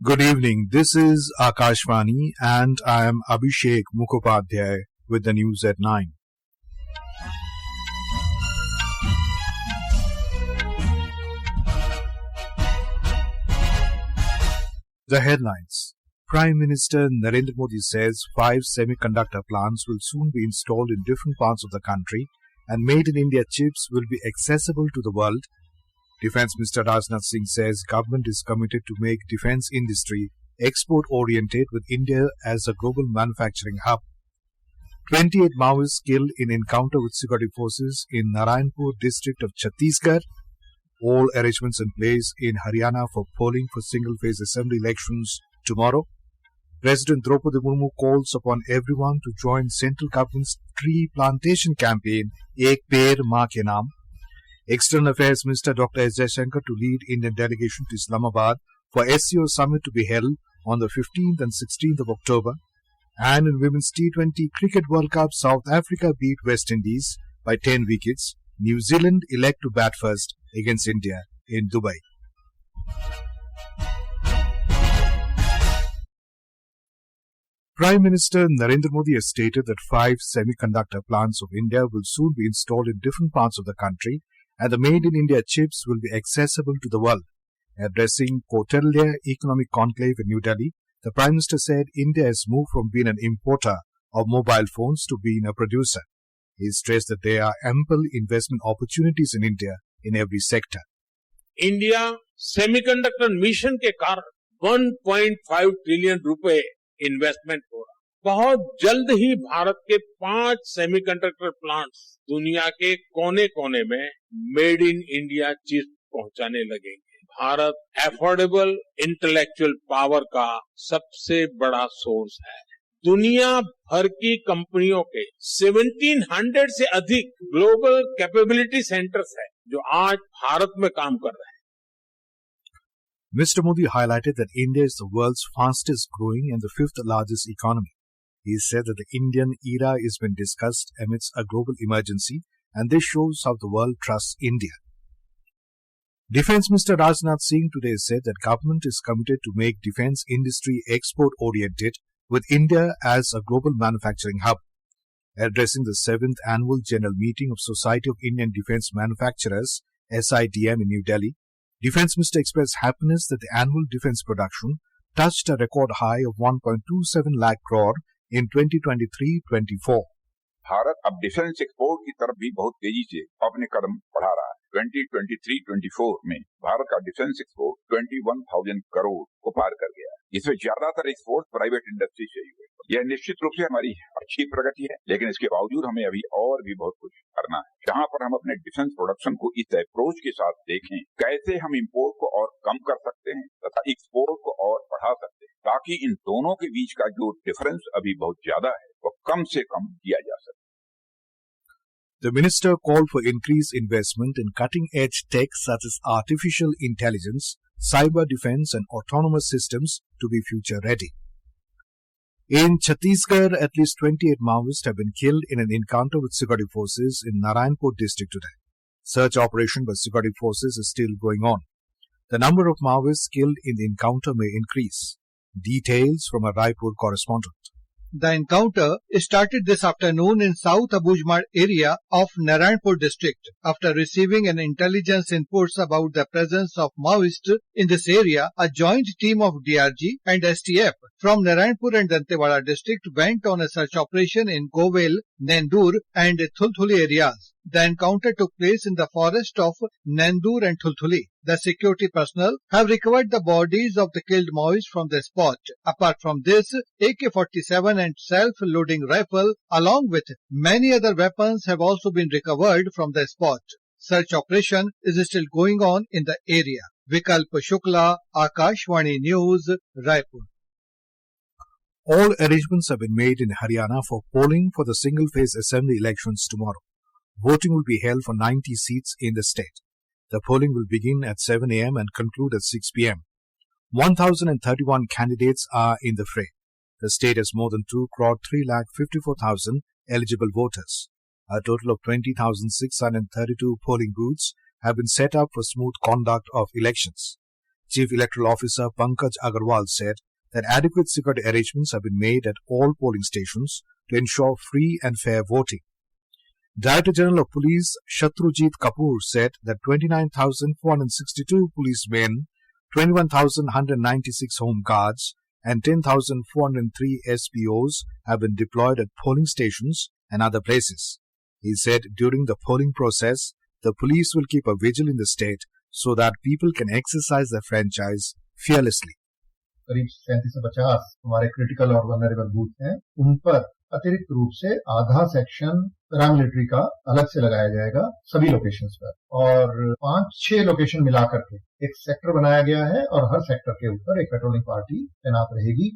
Good evening. This is Akashvani and I am Abhishek Mukhopadhyay with the news at 9. The headlines. Prime Minister Narendra Modi says 5 semiconductor plants will soon be installed in different parts of the country and made in India chips will be accessible to the world. Defence Minister Rajnath Singh says government is committed to make defence industry export-oriented with India as a global manufacturing hub. 28 Maoists killed in encounter with security forces in Narayanpur district of Chhattisgarh. All arrangements in place in Haryana for polling for single-phase assembly elections tomorrow. President Droupadi Murmu calls upon everyone to join central government's tree-plantation campaign Ped Maa Ke Naam. External Affairs Minister Dr. Jaishankar to lead Indian delegation to Islamabad for SCO Summit to be held on the 15th and 16th of October. And in Women's T20 Cricket World Cup, South Africa beat West Indies by 10 wickets. New Zealand elect to bat first against India in Dubai. Prime Minister Narendra Modi has stated that 5 semiconductor plants of India will soon be installed in different parts of the country and the Made in India chips will be accessible to the world. Addressing Kautilya Economic Conclave in New Delhi, the Prime Minister said India has moved from being an importer of mobile phones to being a producer. He stressed that there are ample investment opportunities in India in every sector. India semiconductor mission के कारण 1.5 trillion रुपए investment हो रहा है। बहुत जल्द ही भारत के 5 semiconductor plants दुनिया के कोने कोने में मेड इन इंडिया चिप्स पहुंचाने लगेंगे। भारत एफोर्डेबल इंटेलेक्चुअल पावर का सबसे बड़ा सोर्स है। दुनिया भर की कंपनियों के 1700 से अधिक ग्लोबल कैपेबिलिटी सेंटर्स है जो आज भारत में काम कर रहे हैं। Mr. Modi highlighted that India is the world's fastest growing and the 5th largest economy. He said that the Indian era is being discussed amidst a global emergency and this shows how the world trusts India. Defence Minister Rajnath Singh today said that government is committed to make defence industry export-oriented with India as a global manufacturing hub. Addressing the 7th Annual General Meeting of Society of Indian Defence Manufacturers, SIDM in New Delhi, Defence Minister expressed happiness that the annual defence production touched a record high of 1.27 lakh crore in 2023-24. Bharat अब defence export की तरफ भी बहुत तेजी से अपने कदम बढ़ा रहा है। 2023-24 में भारत का डिफेंस एक्सपोर्ट 21,000 करोड़ को पार कर गया है। इसमें ज्यादातर एक्सपोर्ट प्राइवेट इंडस्ट्री से ही हुए। यह निश्चित रूप से हमारी अच्छी प्रगति है, लेकिन इसके बावजूद हमें अभी और भी बहुत कुछ करना है। जहां पर हम अपने डिफेंस प्रोडक्शन को इस अप्रोच के साथ देखें, कैसे हम इंपोर्ट को और कम कर सकते हैं तथा एक्सपोर्ट को और बढ़ा सकते हैं, ताकि इन दोनों के बीच का जो डिफरेंस अभी बहुत ज्यादा है वो कम से कम किया जा सके। The minister called for increased investment in cutting-edge tech such as artificial intelligence, cyber defense and autonomous systems to be future-ready. In Chhattisgarh, at least 28 Maoists have been killed in an encounter with security forces in Narayanpur district today. Search operation by security forces is still going on. The number of Maoists killed in the encounter may increase. Details from a Raipur correspondent. The encounter started this afternoon in South Abujmar area of Narayanpur district. After receiving an intelligence inputs about the presence of Maoists in this area, a joint team of DRG and STF from Narayanpur and Dantewada district went on a search operation in Govel, Nendur and Thulthuli areas. The encounter took place in the forest of Nendur and Thulthuli. The security personnel have recovered the bodies of the killed Maoists from the spot. Apart from this, AK-47 and self-loading rifle along with many other weapons have also been recovered from the spot. Search operation is still going on in the area. Vikalp Shukla, Akashvani News, Raipur. All arrangements have been made in Haryana for polling for the single-phase assembly elections tomorrow. Voting will be held for 90 seats in the state. The polling will begin at 7 a.m. and conclude at 6 p.m. 1,031 candidates are in the fray. The state has more than 2,354,000 eligible voters. A total of 20,632 polling booths have been set up for smooth conduct of elections. Chief Electoral Officer Pankaj Agarwal said that adequate security arrangements have been made at all polling stations to ensure free and fair voting. Director General of Police Shatrujit Kapoor said that 29,462 policemen, 21,196 home guards and 10,403 SPOs have been deployed at polling stations and other places. He said during the polling process, the police will keep a vigil in the state so that people can exercise their franchise fearlessly. करीब 3750 हमारे critical और vulnerable booth हैं, उन पर अतिरिक्त रूप से आधा सेक्शन पैरामिलिट्री का अलग से लगाया जाएगा सभी लोकेशंस पर, और 5-6 लोकेशन मिलाकर के एक सेक्टर बनाया गया है और हर सेक्टर के ऊपर एक पेट्रोलिंग पार्टी तैनात रहेगी.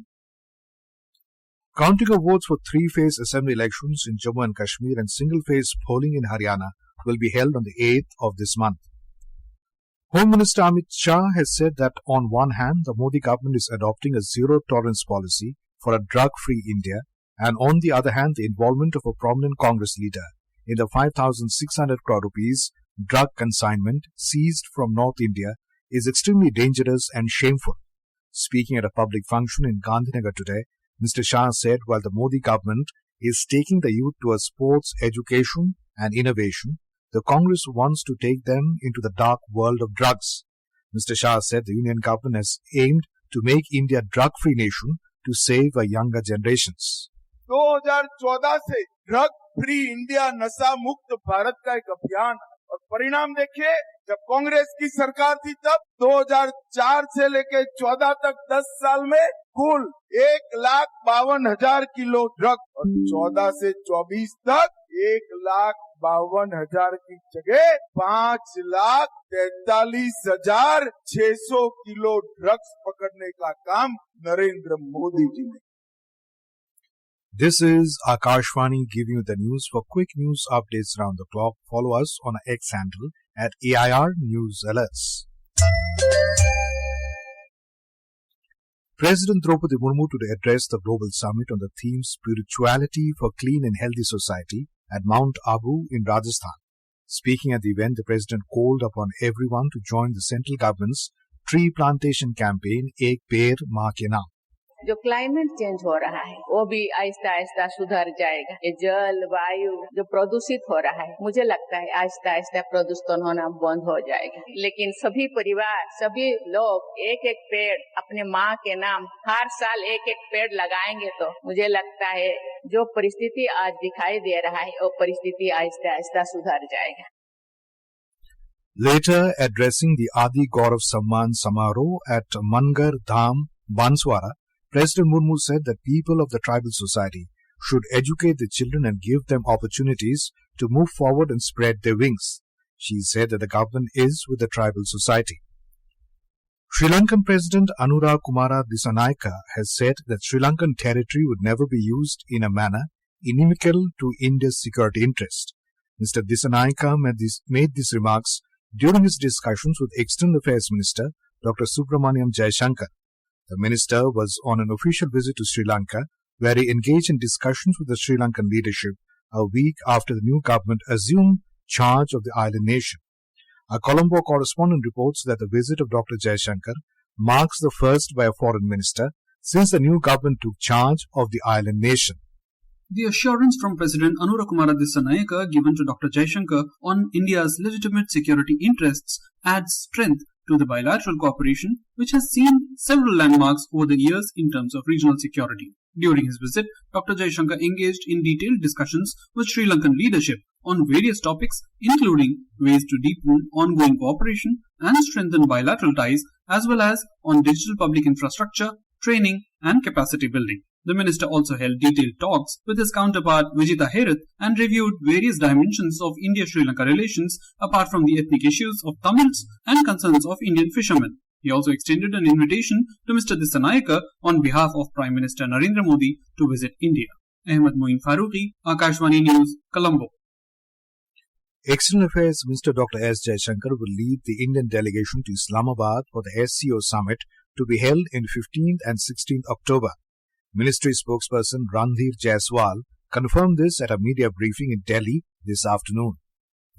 Counting of votes for three-phase assembly elections in Jammu and Kashmir and single-phase polling in Haryana will be held on the 8th of this month. Home Minister Amit Shah has said that on one hand, the Modi government is adopting a zero-tolerance policy for a drug-free India, and on the other hand, the involvement of a prominent Congress leader in the 5,600 crore rupees drug consignment seized from North India is extremely dangerous and shameful. Speaking at a public function in Gandhinagar today, Mr. Shah said while the Modi government is taking the youth towards sports, education and innovation, the Congress wants to take them into the dark world of drugs. Mr. Shah said the Union government has aimed to make India a drug-free nation to save our younger generations. 2014 से drug free India नशा मुक्त भारत का एक अभियान, और परिणाम देखिए, जब कांग्रेस की सरकार थी तब 2004 से लेकर 14 तक 10 साल में कुल 1,52,000 किलो ड्रग, और 14 से 24 तक 1,52,000 की जगह 5,43,600 किलो ड्रग्स पकड़ने का काम नरेंद्र मोदी जी ने. This is Akashvani giving you the news. For quick news updates around the clock, follow us on our X handle at AIR News Alerts. President Droupadi Murmu today addressed the Global Summit on the theme Spirituality for Clean and Healthy Society at Mount Abu in Rajasthan. Speaking at the event, the President called upon everyone to join the central government's tree-plantation campaign, Ped Maa Ke Naam. जो climate change हो रहा है वो भी आहिस्ता आहिस्ता सुधर जाएगा. ये जल वायु जो प्रदूषित हो रहा है, मुझे लगता है आहिस्ता आहिस्ता प्रदूषण होना बंद हो जाएगा. लेकिन सभी परिवार, सभी लोग एक एक पेड़ अपने माँ के नाम हर साल एक एक पेड़ लगाएंगे तो मुझे लगता है जो परिस्थिति आज दिखाई दे रहा है वो परिस्थिति आहिस्ता आहिस्ता सुधर जाएगा. Later, addressing the Adi Gaurav Samman Samaroh at Mangar Dham, Banswara, President Murmu said that people of the tribal society should educate the children and give them opportunities to move forward and spread their wings. She said that the government is with the tribal society. Sri Lankan President Anura Kumara Dissanayake has said that Sri Lankan territory would never be used in a manner inimical to India's security interest. Mr. Dissanayake made these remarks during his discussions with External Affairs Minister Dr. Subramaniam Jaishankar. The minister was on an official visit to Sri Lanka, where he engaged in discussions with the Sri Lankan leadership a week after the new government assumed charge of the island nation. Our Colombo correspondent reports that the visit of Dr. Jaishankar marks the first by a foreign minister since the new government took charge of the island nation. The assurance from President Anura Kumara Dissanayake given to Dr. Jaishankar on India's legitimate security interests adds strength to the bilateral cooperation, which has seen several landmarks over the years in terms of regional security. During his visit, Dr. Jaishankar engaged in detailed discussions with Sri Lankan leadership on various topics, including ways to deepen ongoing cooperation and strengthen bilateral ties, as well as on digital public infrastructure, training, and capacity building. The minister also held detailed talks with his counterpart Vijita Herath and reviewed various dimensions of India-Sri Lanka relations apart from the ethnic issues of Tamils and concerns of Indian fishermen. He also extended an invitation to Mr. Dissanayake on behalf of Prime Minister Narendra Modi to visit India. Ahmed Moin Farooqi, Akashvani News, Colombo. External Affairs Minister Dr. S. Jaishankar will lead the Indian delegation to Islamabad for the SCO Summit to be held in 15th and 16th October. Ministry spokesperson Randhir Jaiswal confirmed this at a media briefing in Delhi this afternoon.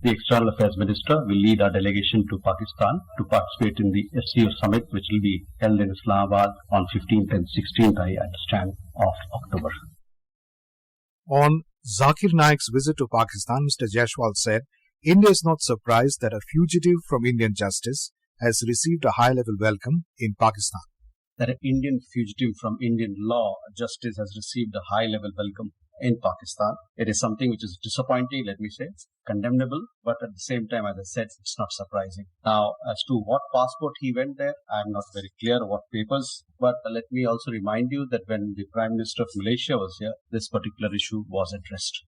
The External Affairs Minister will lead our delegation to Pakistan to participate in the SCO Summit, which will be held in Islamabad on 15th and 16th, I understand, of October. On Zakir Naik's visit to Pakistan, Mr. Jaishankar said, India is not surprised that a fugitive from Indian justice has received a high-level welcome in Pakistan. That an Indian fugitive from Indian law justice has received a high-level welcome in Pakistan. It is something which is disappointing, let me say, condemnable, but at the same time, as I said, it's not surprising. Now, as to what passport he went there, I'm not very clear what papers, but let me also remind you that when the Prime Minister of Malaysia was here, this particular issue was addressed.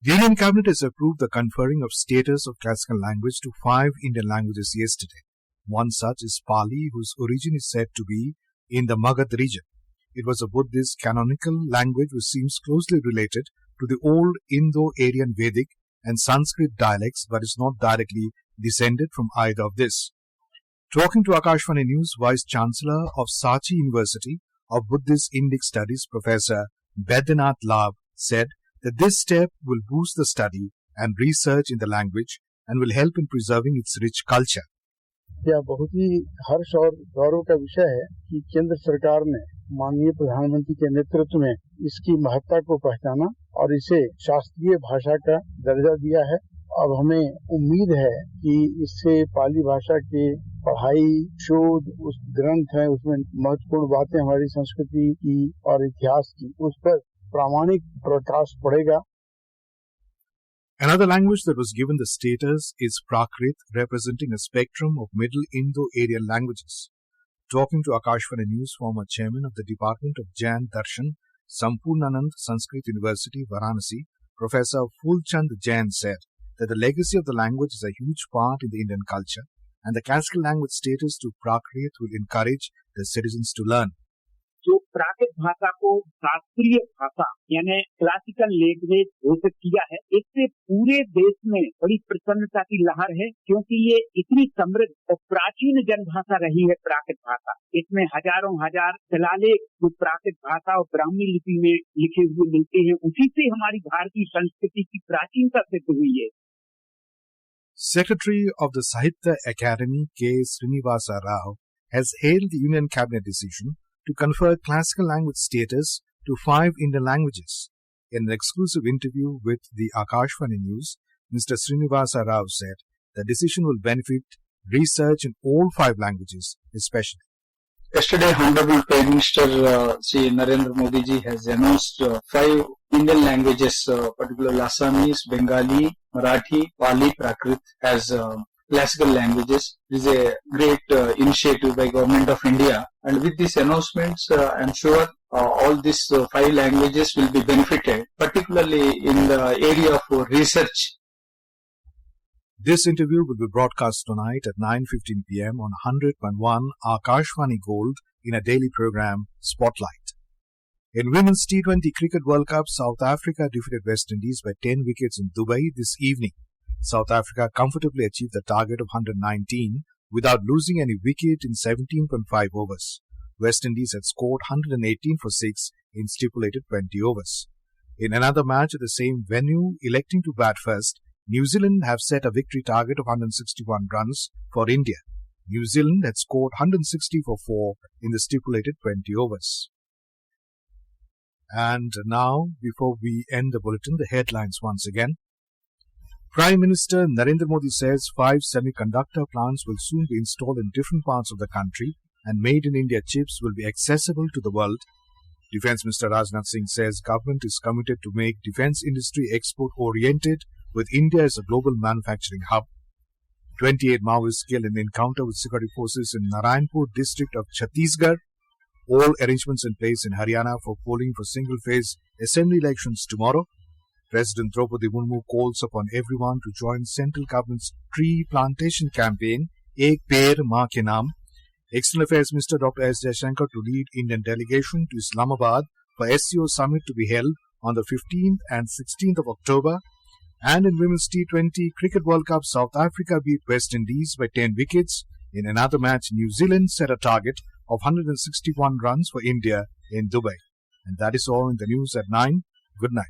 The Indian Cabinet has approved the conferring of status of classical language to 5 Indian languages yesterday. One such is Pali, whose origin is said to be in the Magad region. It was a Buddhist canonical language which seems closely related to the old Indo-Aryan Vedic and Sanskrit dialects, but is not directly descended from either of this. Talking to Akashvani News, Vice Chancellor of Sachi University of Buddhist Indic Studies, Professor Baidyanath Lab, said that this step will boost the study and research in the language and will help in preserving its rich culture. यह बहुत ही हर्ष और गौरव का विषय है कि केंद्र सरकार ने माननीय प्रधानमंत्री के नेतृत्व में इसकी महत्ता को पहचाना और इसे शास्त्रीय भाषा का दर्जा दिया है। अब हमें उम्मीद है कि इससे पाली भाषा के पढ़ाई, शोध, उस ग्रंथ है उसमें महत्वपूर्ण बातें हमारी संस्कृति की और इतिहास की, उस पर प्रामाणिक प्रकाश पड़ेगा। Another language that was given the status is Prakrit, representing a spectrum of Middle Indo-Aryan languages. Talking to Akashvani News, former chairman of the Department of Jain Darshan, Sampurnanand Sanskrit University, Varanasi, Professor Fulchand Jain said that the legacy of the language is a huge part in the Indian culture, and the classical language status to Prakrit will encourage the citizens to learn. जो प्राकृत भाषा को शास्त्रीय भाषा यानी classical language घोषित किया है, इससे पूरे देश में बड़ी प्रसन्नता की लहर है, क्योंकि ये इतनी समृद्ध और प्राचीन जनभाषा रही है प्राकृत भाषा। इसमें हजारों हजार शिलालेख जो प्राकृत भाषा और ब्राह्मी लिपि में लिखे हुए मिलते हैं, उसी से हमारी भारतीय संस्कृति की प्राचीनता सिद्ध हुई है। Secretary of the Sahitya Academy, K. Srinivasa Rao, has hailed the Union Cabinet decision to confer classical language status to 5 Indian languages. In an exclusive interview with the Akashvani News, Mr. Srinivasa Rao said the decision will benefit research in all 5 languages, especially. Yesterday, Honorable Prime Minister Shri Narendra Modi ji has announced 5 Indian languages, particularly Assamese, Bengali, Marathi, Pali, Prakrit as classical languages. It is a great initiative by Government of India, and with these announcements, I am sure all these 5 languages will be benefited, particularly in the area of research. This interview will be broadcast tonight at 9:15 p.m. on 100.1 Akashvani Gold in a daily program, Spotlight. In Women's T20 Cricket World Cup, South Africa defeated West Indies by 10 wickets in Dubai this evening. South Africa comfortably achieved the target of 119 without losing any wicket in 17.5 overs. West Indies had scored 118 for 6 in stipulated 20 overs. In another match at the same venue, electing to bat first, New Zealand have set a victory target of 161 runs for India. New Zealand had scored 160 for 4 in the stipulated 20 overs. And now, before we end the bulletin, the headlines once again. Prime Minister Narendra Modi says 5 semiconductor plants will soon be installed in different parts of the country and made in India chips will be accessible to the world. Defence Minister Rajnath Singh says government is committed to make defence industry export oriented with India as a global manufacturing hub. 28 Maoists killed in encounter with security forces in Narayanpur district of Chhattisgarh. All arrangements in place in Haryana for polling for single-phase assembly elections tomorrow. President Droupadi Murmu calls upon everyone to join central government's tree-plantation campaign, Ped Maa Ke Naam. External Affairs Minister Dr. S. Jaishankar to lead Indian delegation to Islamabad for SCO Summit to be held on the 15th and 16th of October. And in Women's T20 Cricket World Cup, South Africa beat West Indies by 10 wickets. In another match, New Zealand set a target of 161 runs for India in Dubai. And that is all in the news at 9. Good night.